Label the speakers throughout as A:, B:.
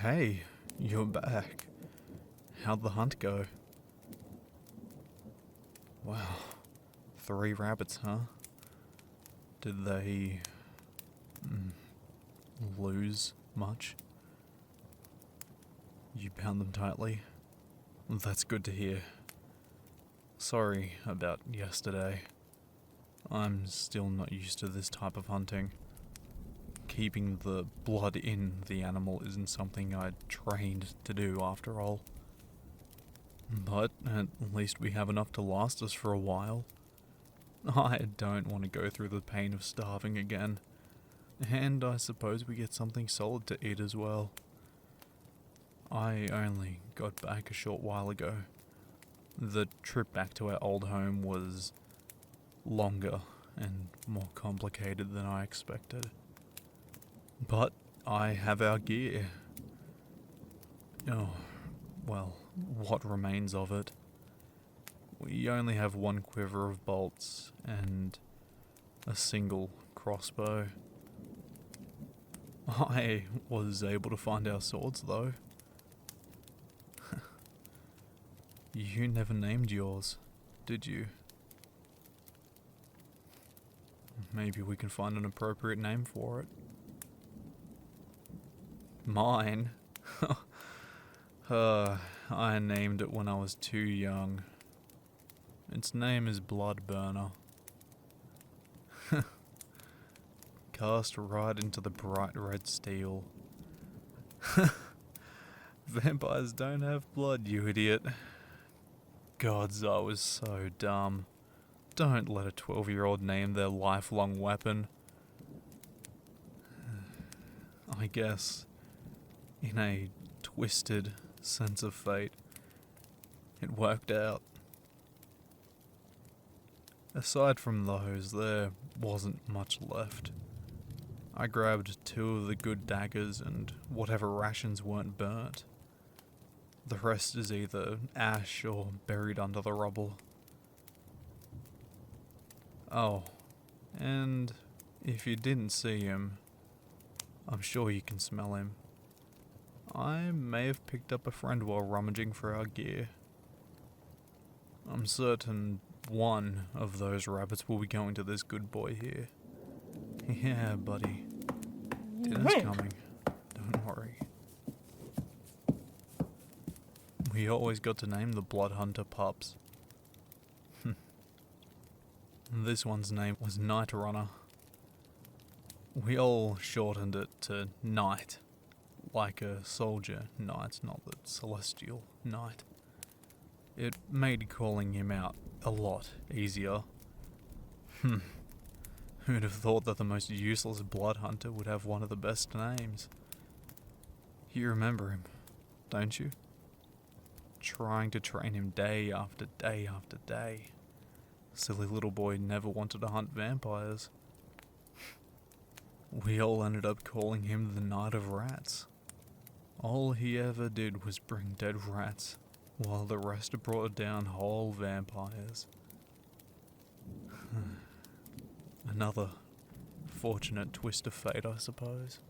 A: Hey, you're back. How'd the hunt go? Wow, 3 rabbits, huh? Did they lose much? You bound them tightly? That's good to hear. Sorry about yesterday. I'm still not used to this type of hunting. Keeping the blood in the animal isn't something I trained to do after all. But at least we have enough to last us for a while. I don't want to go through the pain of starving again. And I suppose we get something solid to eat as well. I only got back a short while ago. The trip back to our old home was longer and more complicated than I expected. But I have our gear. Oh, well, what remains of it. We only have 1 quiver of bolts and a single crossbow. I was able to find our swords though. You never named yours, did you? Maybe we can find an appropriate name for it. Mine? I named it when I was too young. Its name is Bloodburner. Cast right into the bright red steel. Vampires don't have blood, you idiot. Gods, I was so dumb. Don't let a 12-year-old name their lifelong weapon. I guess, in a twisted sense of fate, it worked out. Aside from those, there wasn't much left. I grabbed 2 of the good daggers and whatever rations weren't burnt. The rest is either ash or buried under the rubble. Oh, and if you didn't see him, I'm sure you can smell him. I may have picked up a friend while rummaging for our gear. I'm certain 1 of those rabbits will be going to this good boy here. Yeah, buddy. Dinner's coming. Don't worry. We always got to name the Blood Hunter pups. This one's name was Night Runner. We all shortened it to Night, like a soldier knight, not the celestial knight. It made calling him out a lot easier. Who'd have thought that the most useless blood hunter would have one of the best names? You remember him, don't you? Trying to train him day after day after day. Silly little boy never wanted to hunt vampires. We all ended up calling him the Knight of Rats. All he ever did was bring dead rats, while the rest brought down whole vampires. Another fortunate twist of fate, I suppose.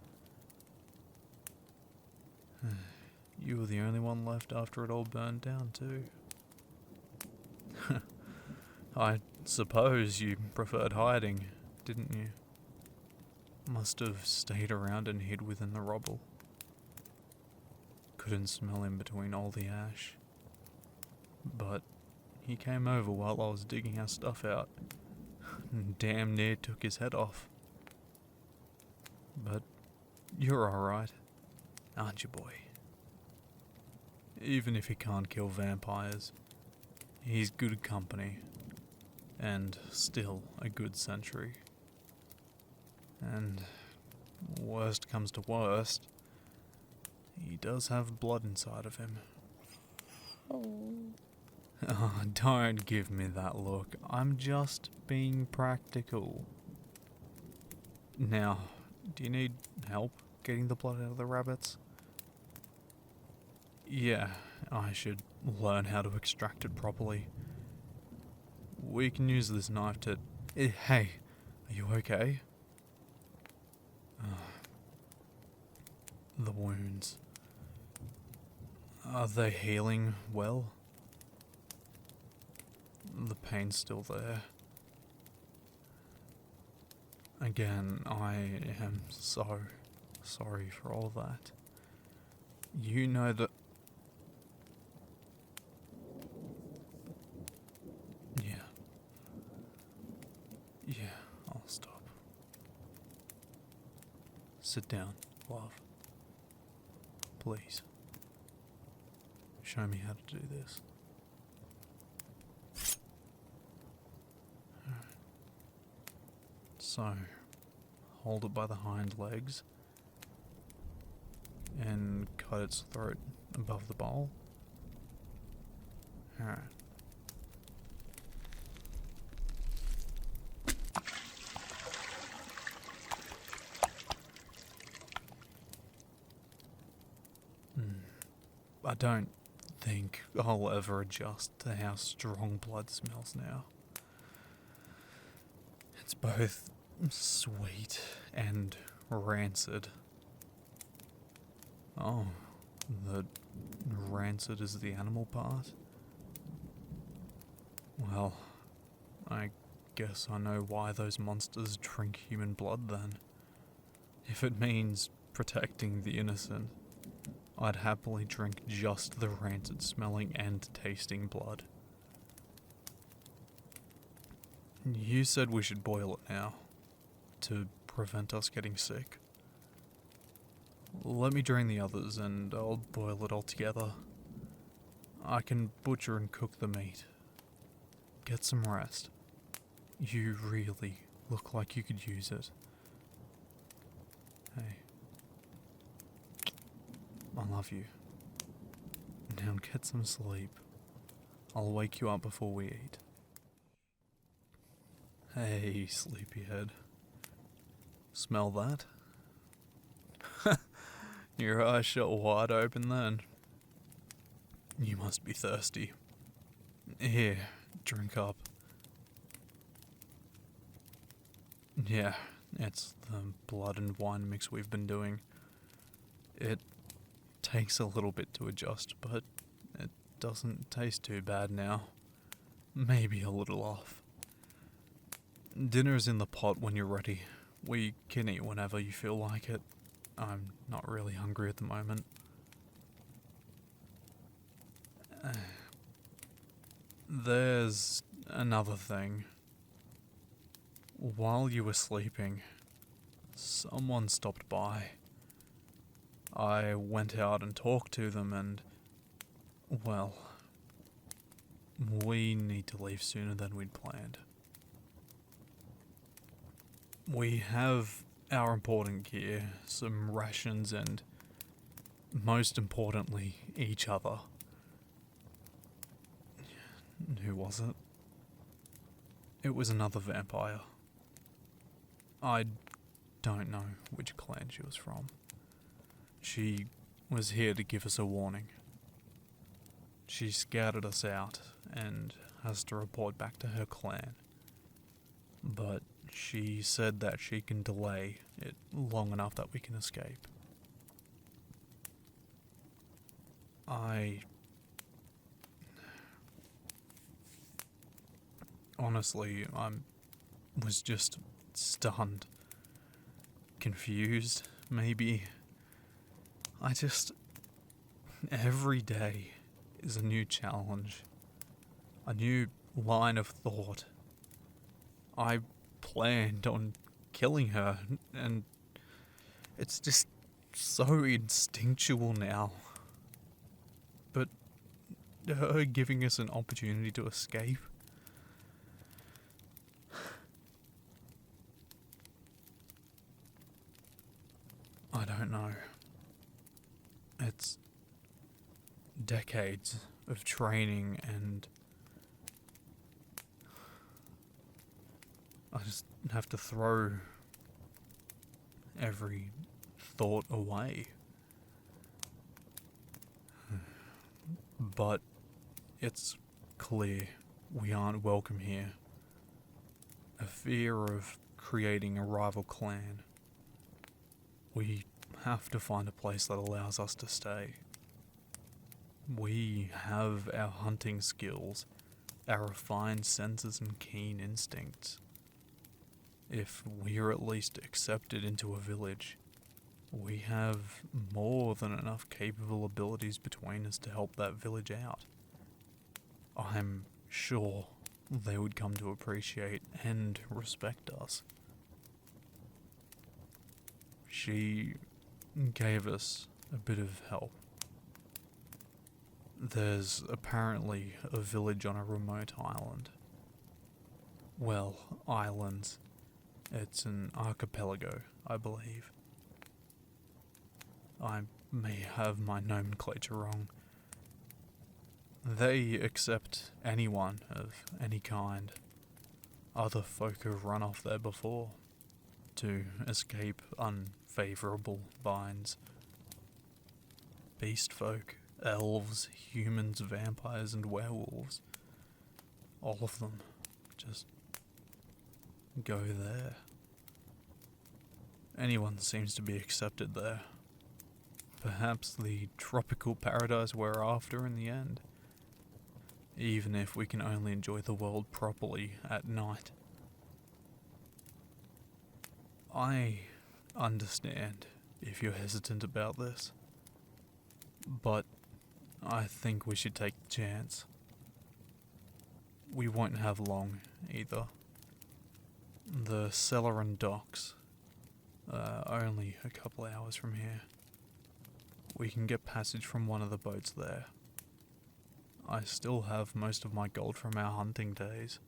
A: You were the only one left after it all burned down, too. I suppose you preferred hiding, didn't you? Must have stayed around and hid within the rubble. Couldn't smell him between all the ash. But he came over while I was digging our stuff out. Damn near took his head off. But you're alright, aren't you, boy? Even if he can't kill vampires, he's good company. And still a good sentry. And worst comes to worst, he does have blood inside of him. Oh, don't give me that look. I'm just being practical. Now, do you need help getting the blood out of the rabbits? Yeah, I should learn how to extract it properly. We can use this knife to... Hey, are you okay? The wounds. Are they healing well? The pain's still there. Again, I am so sorry for all that. You know that... Yeah. Yeah, I'll stop. Sit down, love. Please. Show me how to do this. So, hold it by the hind legs and cut its throat above the bowl. Alright. I don't think I'll ever adjust to how strong blood smells now. It's both sweet and rancid. Oh, the rancid is the animal part? Well, I guess I know why those monsters drink human blood then. If it means protecting the innocent, I'd happily drink just the rancid smelling and tasting blood. You said we should boil it now, to prevent us getting sick. Let me drain the others and I'll boil it all together. I can butcher and cook the meat. Get some rest. You really look like you could use it. Hey. I love you. Now get some sleep. I'll wake you up before we eat. Hey, sleepyhead. Smell that? Your eyes shut wide open then. You must be thirsty. Here, drink up. Yeah, it's the blood and wine mix we've been doing. It takes a little bit to adjust, but it doesn't taste too bad now. Maybe a little off. Dinner's in the pot when you're ready. We can eat whenever you feel like it. I'm not really hungry at the moment. There's another thing. While you were sleeping, someone stopped by. I went out and talked to them and, well, we need to leave sooner than we'd planned. We have our important gear, some rations and, most importantly, each other. Who was it? It was another vampire. I don't know which clan she was from. She was here to give us a warning. She scouted us out and has to report back to her clan. But she said that she can delay it long enough that we can escape. Honestly, I was just stunned. Confused, maybe. Every day is a new challenge. A new line of thought. I planned on killing her, and it's just so instinctual now. But her giving us an opportunity to escape. I don't know. It's decades of training and I just have to throw every thought away. But it's clear we aren't welcome here. A fear of creating a rival clan. We have to find a place that allows us to stay. We have our hunting skills, our refined senses and keen instincts. If we are at least accepted into a village, we have more than enough capable abilities between us to help that village out. I'm sure they would come to appreciate and respect us. She gave us a bit of help. There's apparently a village on a remote island. Well, islands. It's an archipelago, I believe. I may have my nomenclature wrong. They accept anyone of any kind. Other folk have run off there before to escape unfavourable binds. Beast folk, elves, humans, vampires, and werewolves. All of them just go there. Anyone seems to be accepted there. Perhaps the tropical paradise we're after in the end. Even if we can only enjoy the world properly at night. I understand if you're hesitant about this, but I think we should take the chance. We won't have long either. The cellar and docks are only a couple hours from here. We can get passage from one of the boats there. I still have most of my gold from our hunting days.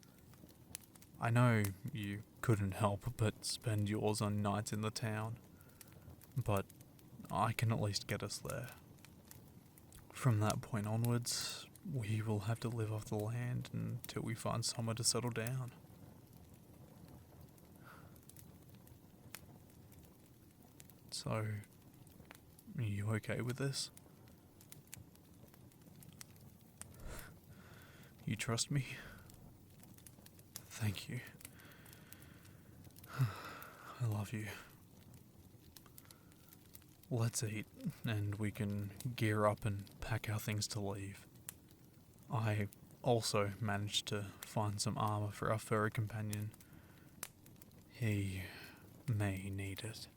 A: I know you couldn't help but spend yours on nights in the town, but I can at least get us there. From that point onwards, we will have to live off the land until we find somewhere to settle down. So, are you okay with this? You trust me? Thank you. I love you. Let's eat, and we can gear up and pack our things to leave. I also managed to find some armor for our furry companion. He may need it.